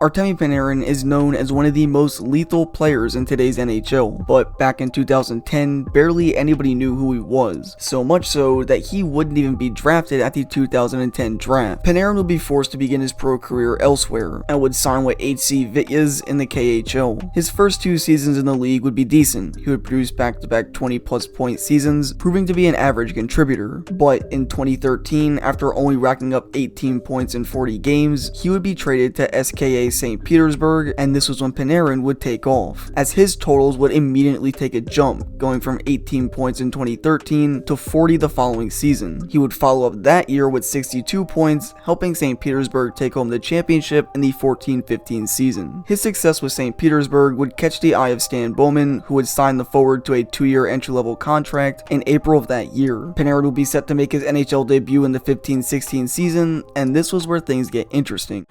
Artemi Panarin is known as one of the most lethal players in today's NHL, but back in 2010, barely anybody knew who he was, so much so that he wouldn't even be drafted at the 2010 draft. Panarin would be forced to begin his pro career elsewhere, and would sign with HC Vityaz in the KHL. His first 2 seasons in the league would be decent. He would produce back-to-back 20-plus point seasons, proving to be an average contributor, but in 2013, after only racking up 18 points in 40 games, he would be traded to SKA St. Petersburg, and this was when Panarin would take off, as his totals would immediately take a jump, going from 18 points in 2013 to 40 the following season. He would follow up that year with 62 points, helping St. Petersburg take home the championship in the 14-15 season. His success with St. Petersburg would catch the eye of Stan Bowman, who would sign the forward to a 2-year entry-level contract in April of that year. Panarin would be set to make his NHL debut in the 15-16 season, and this was where things get interesting.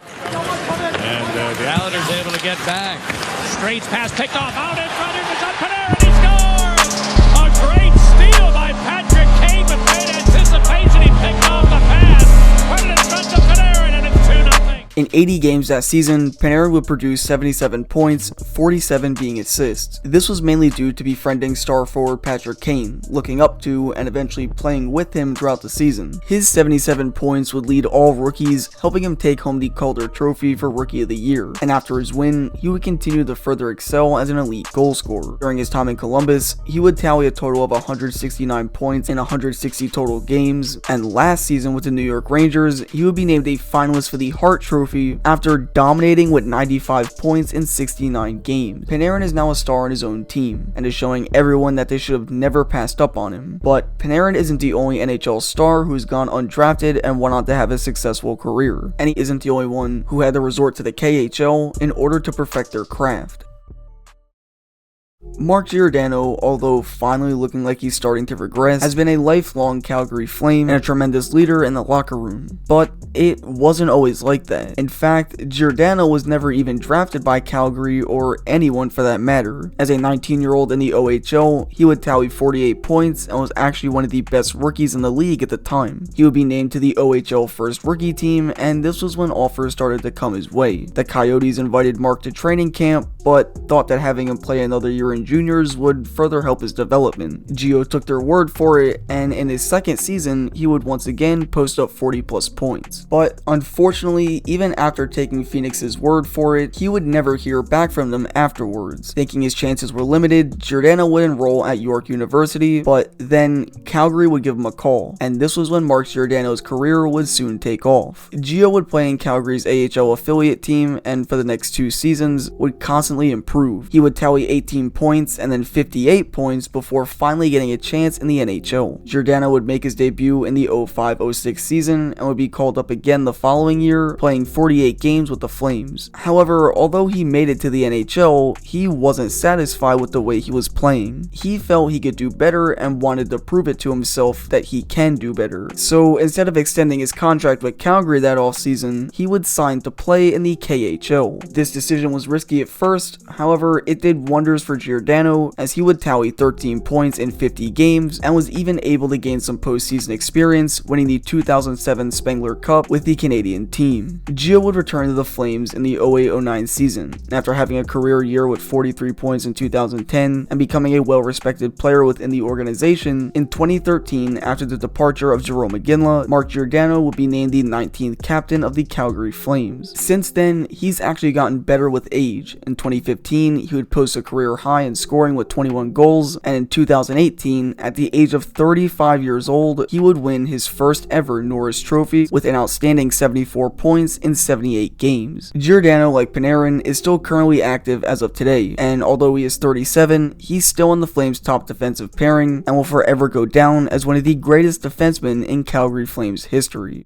And the Islanders able to get back. Straight's pass picked off, out in front, it's on Panarin, he scores! A great steal by Patrick Kane, but great anticipation, he picked off the pass, put it in front of Panarin, and it's 2-0. In 80 games that season, Panarin would produce 77 points, 47 being assists. This was mainly due to befriending star forward Patrick Kane, looking up to and eventually playing with him throughout the season. His 77 points would lead all rookies, helping him take home the Calder Trophy for Rookie of the Year, and after his win, he would continue to further excel as an elite goal scorer. During his time in Columbus, he would tally a total of 169 points in 160 total games, and last season with the New York Rangers, he would be named a finalist for the Hart Trophy after dominating with 95 points in 69 games. Panarin is now a star on his own team, and is showing everyone that they should have never passed up on him. But Panarin isn't the only NHL star who's gone undrafted and went on to have a successful career, and he isn't the only one who had to resort to the KHL in order to perfect their craft. Mark Giordano, although finally looking like he's starting to regress, has been a lifelong Calgary Flame and a tremendous leader in the locker room. But it wasn't always like that. In fact, Giordano was never even drafted by Calgary or anyone for that matter. As a 19-year-old in the OHL, he would tally 48 points and was actually one of the best rookies in the league at the time. He would be named to the OHL first rookie team, and this was when offers started to come his way. The Coyotes invited Mark to training camp, but thought that having him play another year in juniors would further help his development. Gio took their word for it, and in his second season, he would once again post up 40 plus points. But unfortunately, even after taking Phoenix's word for it, he would never hear back from them afterwards. Thinking his chances were limited, Giordano would enroll at York University, but then Calgary would give him a call, and this was when Mark Giordano's career would soon take off. Gio would play in Calgary's AHL affiliate team, and for the next 2 seasons, would constantly improve. He would tally 18 points and then 58 points before finally getting a chance in the NHL. Giordano would make his debut in the 05-06 season and would be called up again the following year, playing 48 games with the Flames. However, although he made it to the NHL, he wasn't satisfied with the way he was playing. He felt he could do better and wanted to prove it to himself that he can do better. So instead of extending his contract with Calgary that offseason, he would sign to play in the KHL. This decision was risky at first, however, it did wonders for Giordano as he would tally 13 points in 50 games and was even able to gain some postseason experience, winning the 2007 Spengler Cup with the Canadian team. Gio would return to the Flames in the 08-09 season, after having a career year with 43 points in 2010 and becoming a well-respected player within the organization. In 2013, after the departure of Jarome Iginla, Mark Giordano would be named the 19th captain of the Calgary Flames. Since then, he's actually gotten better with age. In 2015, he would post a career high in scoring with 21 goals, and in 2018, at the age of 35 years old, he would win his first ever Norris Trophy with an outstanding 74 points in 78 games. Giordano, like Panarin, is still currently active as of today, and although he is 37, he's still in the Flames' top defensive pairing and will forever go down as one of the greatest defensemen in Calgary Flames history.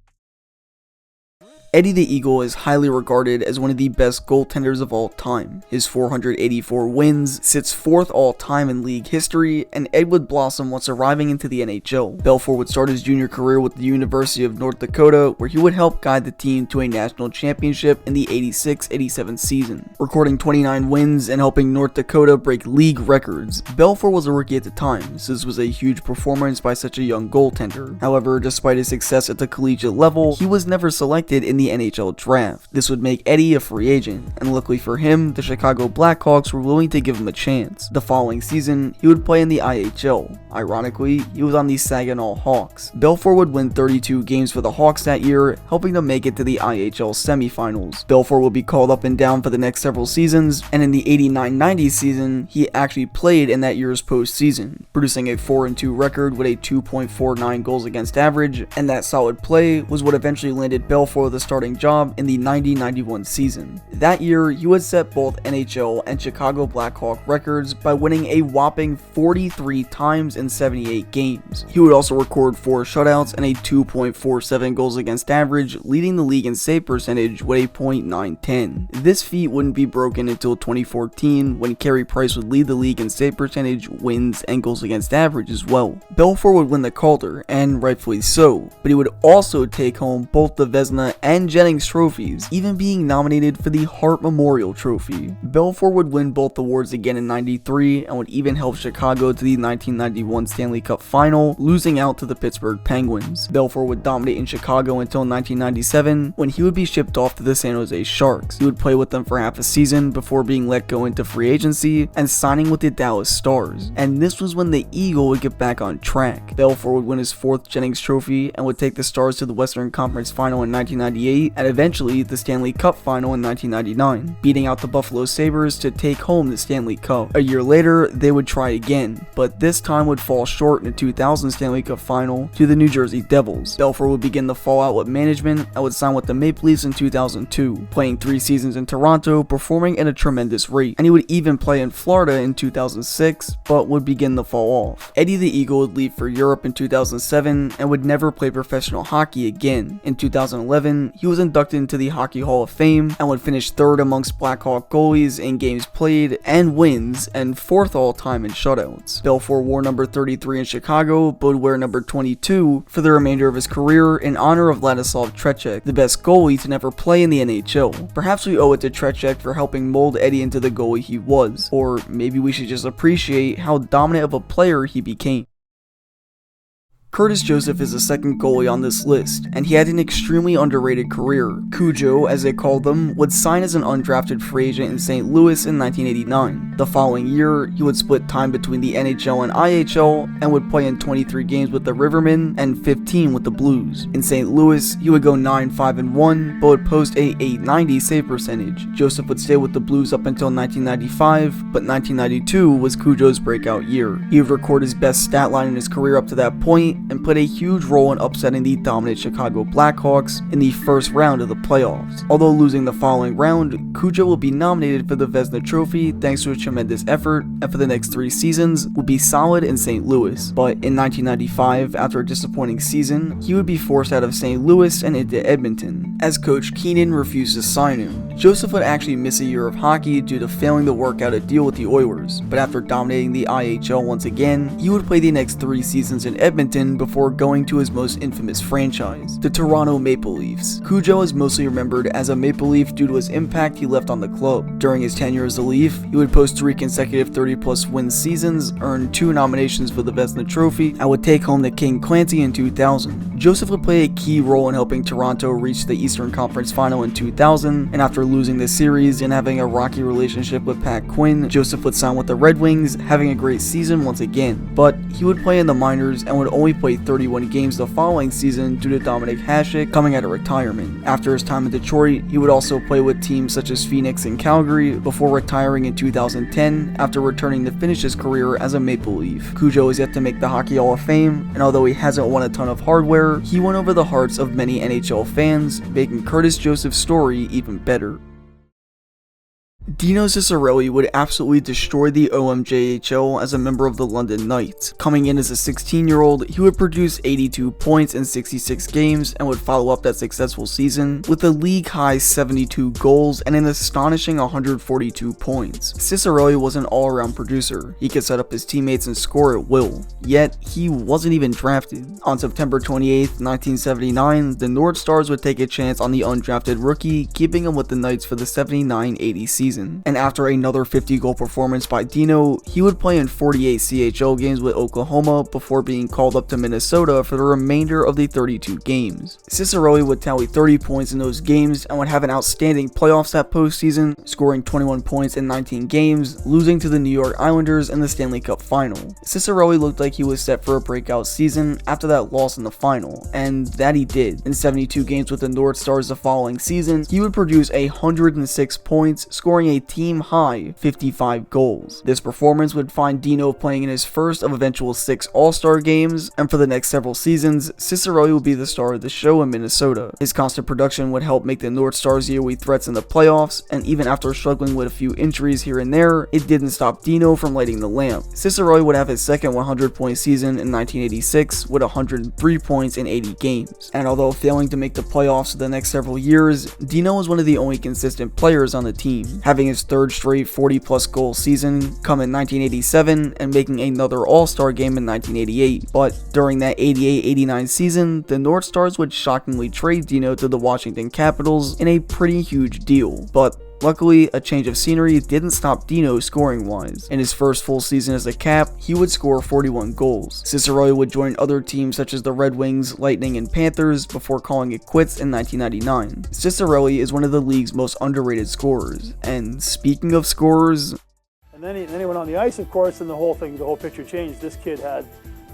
Eddie the Eagle is highly regarded as one of the best goaltenders of all time. His 484 wins sits 4th all time in league history, and Ed would blossom once arriving into the NHL. Belfour would start his junior career with the University of North Dakota, where he would help guide the team to a national championship in the 86-87 season, recording 29 wins and helping North Dakota break league records. Belfour was a rookie at the time, so this was a huge performance by such a young goaltender. However, despite his success at the collegiate level, he was never selected in the NHL draft. This would make Eddie a free agent, and luckily for him, the Chicago Blackhawks were willing to give him a chance. The following season, he would play in the IHL. Ironically, he was on the Saginaw Hawks. Belfour would win 32 games for the Hawks that year, helping them make it to the IHL semifinals. Belfour would be called up and down for the next several seasons, and in the 89-90 season, he actually played in that year's postseason, producing a 4-2 record with a 2.49 goals against average, and that solid play was what eventually landed Belfour the starting job in the 90-91 season. That year, he would set both NHL and Chicago Blackhawk records by winning a whopping 43 times in 78 games. He would also record 4 shutouts and a 2.47 goals against average, leading the league in save percentage with a .910. This feat wouldn't be broken until 2014, when Carey Price would lead the league in save percentage, wins, and goals against average as well. Belfour would win the Calder, and rightfully so, but he would also take home both the Vezina and Jennings trophies, even being nominated for the Hart Memorial Trophy. Belfour would win both awards again in 93 and would even help Chicago to the 1991 Stanley Cup Final, losing out to the Pittsburgh Penguins. Belfour would dominate in Chicago until 1997, when he would be shipped off to the San Jose Sharks. He would play with them for half a season before being let go into free agency and signing with the Dallas Stars, and this was when the Eagle would get back on track. Belfour would win his 4th Jennings Trophy and would take the Stars to the Western Conference Final in 1998 and eventually the Stanley Cup Final in 1999, beating out the Buffalo Sabres to take home the Stanley Cup. A year later, they would try again, but this time would fall short in the 2000 Stanley Cup Final to the New Jersey Devils. Belfour would begin the fallout with management and would sign with the Maple Leafs in 2002, playing 3 seasons in Toronto, performing at a tremendous rate, and he would even play in Florida in 2006, but would begin to fall off. Eddie the Eagle would leave for Europe in 2007 and would never play professional hockey again. In 2011, he was inducted into the Hockey Hall of Fame and would finish 3rd amongst Blackhawk goalies in games played and wins, and 4th all time in shutouts. Belfour wore number 33 in Chicago, but would wear number 22 for the remainder of his career in honor of Vladislav Tretiak, the best goalie to never play in the NHL. Perhaps we owe it to Tretiak for helping mold Eddie into the goalie he was, or maybe we should just appreciate how dominant of a player he became. Curtis Joseph is the second goalie on this list, and he had an extremely underrated career. Cujo, as they called them, would sign as an undrafted free agent in St. Louis in 1989. The following year, he would split time between the NHL and IHL, and would play in 23 games with the Rivermen and 15 with the Blues. In St. Louis, he would go 9-5-1, but would post a .890 save percentage. Joseph would stay with the Blues up until 1995, but 1992 was Cujo's breakout year. He would record his best stat line in his career up to that point, and played a huge role in upsetting the dominant Chicago Blackhawks in the first round of the playoffs. Although losing the following round, Cujo will be nominated for the Vezina Trophy thanks to a tremendous effort, and for the next 3 seasons would be solid in St. Louis. But in 1995, after a disappointing season, he would be forced out of St. Louis and into Edmonton, as coach Keenan refused to sign him. Joseph would actually miss a year of hockey due to failing to work out a deal with the Oilers, but after dominating the IHL once again, he would play the next 3 seasons in Edmonton before going to his most infamous franchise, the Toronto Maple Leafs. Cujo is mostly remembered as a Maple Leaf due to his impact he left on the club. During his tenure as a Leaf, he would post 3 consecutive 30-plus win seasons, earn 2 nominations for the Vezina Trophy, and would take home the King Clancy in 2000. Joseph would play a key role in helping Toronto reach the Eastern Conference Final in 2000, and after losing the series and having a rocky relationship with Pat Quinn, Joseph would sign with the Red Wings, having a great season once again. But he would play in the minors and would only play 31 games the following season due to Dominic Hasek coming out of retirement. After his time in Detroit, he would also play with teams such as Phoenix and Calgary before retiring in 2010 after returning to finish his career as a Maple Leaf. Cujo is yet to make the Hockey Hall of Fame, and although he hasn't won a ton of hardware, he won over the hearts of many NHL fans, making Curtis Joseph's story even better. Dino Ciccarelli would absolutely destroy the OMJHL as a member of the London Knights. Coming in as a 16-year-old, he would produce 82 points in 66 games and would follow up that successful season with a league-high 72 goals and an astonishing 142 points. Ciccarelli was an all-around producer. He could set up his teammates and score at will, yet he wasn't even drafted. On September 28, 1979, the North Stars would take a chance on the undrafted rookie, keeping him with the Knights for the 79-80 season. season. And after another 50-goal performance by Dino, he would play in 48 CHL games with Oklahoma before being called up to Minnesota for the remainder of the 32 games. Ciccarelli would tally 30 points in those games and would have an outstanding playoffs that postseason, scoring 21 points in 19 games, losing to the New York Islanders in the Stanley Cup final. Ciccarelli looked like he was set for a breakout season after that loss in the final, and that he did. In 72 games with the North Stars the following season, he would produce 106 points, scoring a team-high 55 goals. This performance would find Dino playing in his first of eventual 6 All-Star games, and for the next several seasons, Ciccarelli would be the star of the show in Minnesota. His constant production would help make the North Stars yearly threats in the playoffs, and even after struggling with a few injuries here and there, it didn't stop Dino from lighting the lamp. Ciccarelli would have his second 100-point season in 1986 with 103 points in 80 games. And although failing to make the playoffs for the next several years, Dino was one of the only consistent players on the team, having his third straight 40-plus goal season come in 1987 and making another All-Star game in 1988. But during that 88-89 season, the North Stars would shockingly trade Dino to the Washington Capitals in a pretty huge deal. But luckily, a change of scenery didn't stop Dino scoring-wise. In his first full season as a Cap, he would score 41 goals. Ciccarelli would join other teams such as the Red Wings, Lightning, and Panthers before calling it quits in 1999. Ciccarelli is one of the league's most underrated scorers, and speaking of scorers... And then he went on the ice, of course, and the whole picture changed. This kid had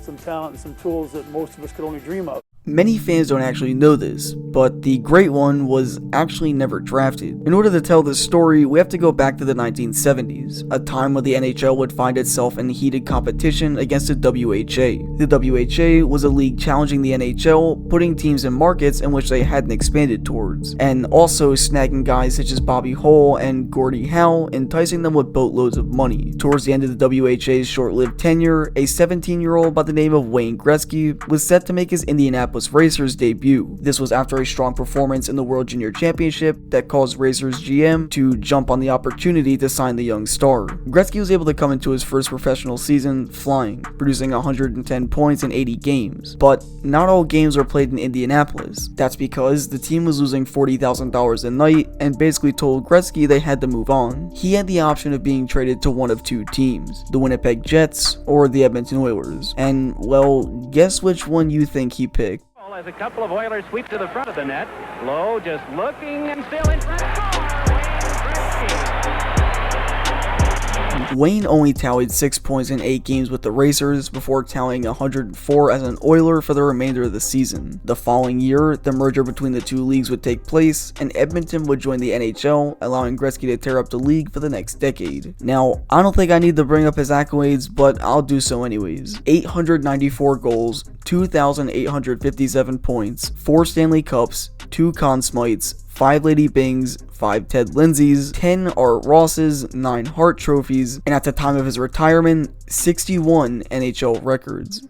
some talent and some tools that most of us could only dream of. Many fans don't actually know this, but the Great One was actually never drafted. In order to tell this story, we have to go back to the 1970s, a time when the NHL would find itself in heated competition against the WHA. The WHA was a league challenging the NHL, putting teams in markets in which they hadn't expanded towards, and also snagging guys such as Bobby Hull and Gordie Howe, enticing them with boatloads of money. Towards the end of the WHA's short-lived tenure, a 17-year-old by the name of Wayne Gretzky was set to make his Indianapolis Racers debut. This was after a strong performance in the World Junior Championship that caused Racers GM to jump on the opportunity to sign the young star. Gretzky was able to come into his first professional season flying, producing 110 points in 80 games. But not all games were played in Indianapolis. That's because the team was losing $40,000 a night and basically told Gretzky they had to move on. He had the option of being traded to one of two teams, the Winnipeg Jets or the Edmonton Oilers. And, well, guess which one you think he picked? As a couple of Oilers sweep to the front of the net. Lowe just looking and still in front. Wayne only tallied 6 points in 8 games with the Racers before tallying 104 as an Oiler for the remainder of the season. The following year, the merger between the two leagues would take place, and Edmonton would join the NHL, allowing Gretzky to tear up the league for the next decade. Now, I don't think I need to bring up his accolades, but I'll do so anyways. 894 goals, 2,857 points, 4 Stanley Cups, 2 Conn Smites, 5 Lady Bings, 5 Ted Lindsays, 10 Art Rosses, 9 Hart Trophies, and at the time of his retirement, 61 NHL records.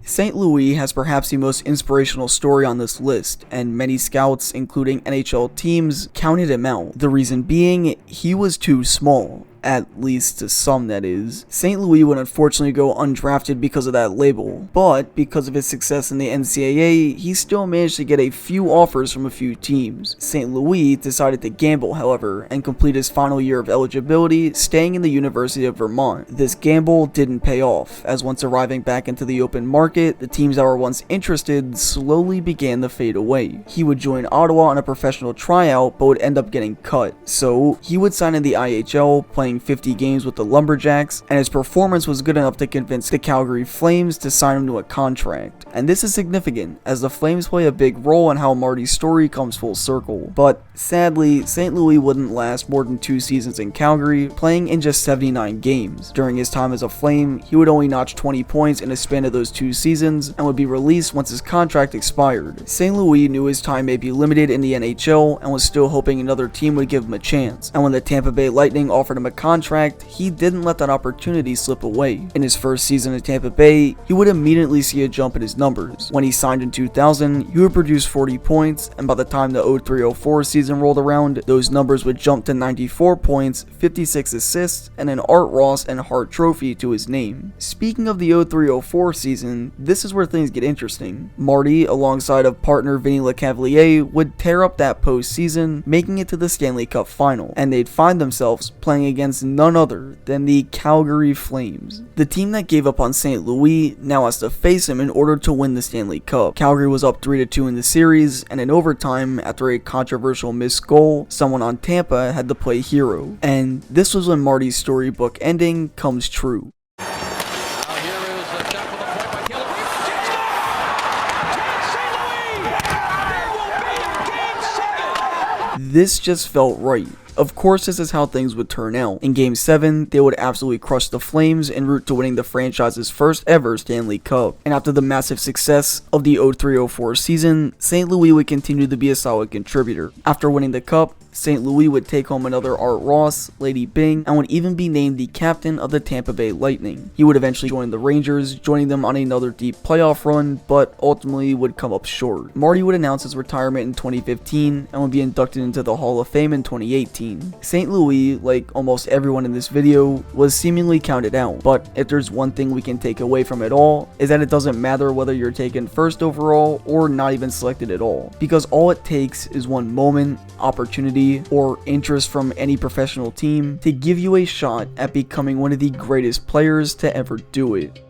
St. Louis has perhaps the most inspirational story on this list, and many scouts, including NHL teams, counted him out. The reason being, he was too small. At least to some, that is. St. Louis would unfortunately go undrafted because of that label, but because of his success in the NCAA, he still managed to get a few offers from a few teams. St. Louis decided to gamble, however, and complete his final year of eligibility, staying in the University of Vermont. This gamble didn't pay off, as once arriving back into the open market, the teams that were once interested slowly began to fade away. He would join Ottawa on a professional tryout, but would end up getting cut. So, he would sign in the IHL, playing 50 games with the Lumberjacks, and his performance was good enough to convince the Calgary Flames to sign him to a contract. And this is significant, as the Flames play a big role in how Marty's story comes full circle. But sadly, St. Louis wouldn't last more than 2 seasons in Calgary, playing in just 79 games. During his time as a Flame, he would only notch 20 points in a span of those 2 seasons, and would be released once his contract expired. St. Louis knew his time may be limited in the NHL, and was still hoping another team would give him a chance. And when the Tampa Bay Lightning offered him a contract, he didn't let that opportunity slip away. In his first season in Tampa Bay, he would immediately see a jump in his numbers. When he signed in 2000, he would produce 40 points, and by the time the 03-04 season rolled around, those numbers would jump to 94 points, 56 assists, and an Art Ross and Hart Trophy to his name. Speaking of the 03-04 season, this is where things get interesting. Marty, alongside of partner Vinny Lecavalier, would tear up that postseason, making it to the Stanley Cup final, and they'd find themselves playing against none other than the Calgary Flames. The team that gave up on St. Louis now has to face him in order to win the Stanley Cup. Calgary was up 3-2 in the series, and in overtime, after a controversial missed goal, someone on Tampa had to play hero. And this was when Marty's storybook ending comes true. This just felt right. Of course, this is how things would turn out. In Game 7, they would absolutely crush the Flames en route to winning the franchise's first ever Stanley Cup. And after the massive success of the 03-04 season, St. Louis would continue to be a solid contributor. After winning the Cup, St. Louis would take home another Art Ross, Lady Byng, and would even be named the captain of the Tampa Bay Lightning. He would eventually join the Rangers, joining them on another deep playoff run, but ultimately would come up short. Marty would announce his retirement in 2015 and would be inducted into the Hall of Fame in 2018. St. Louis, like almost everyone in this video, was seemingly counted out, but if there's one thing we can take away from it all, is that it doesn't matter whether you're taken first overall or not even selected at all, because all it takes is one moment, opportunity, or interest from any professional team to give you a shot at becoming one of the greatest players to ever do it.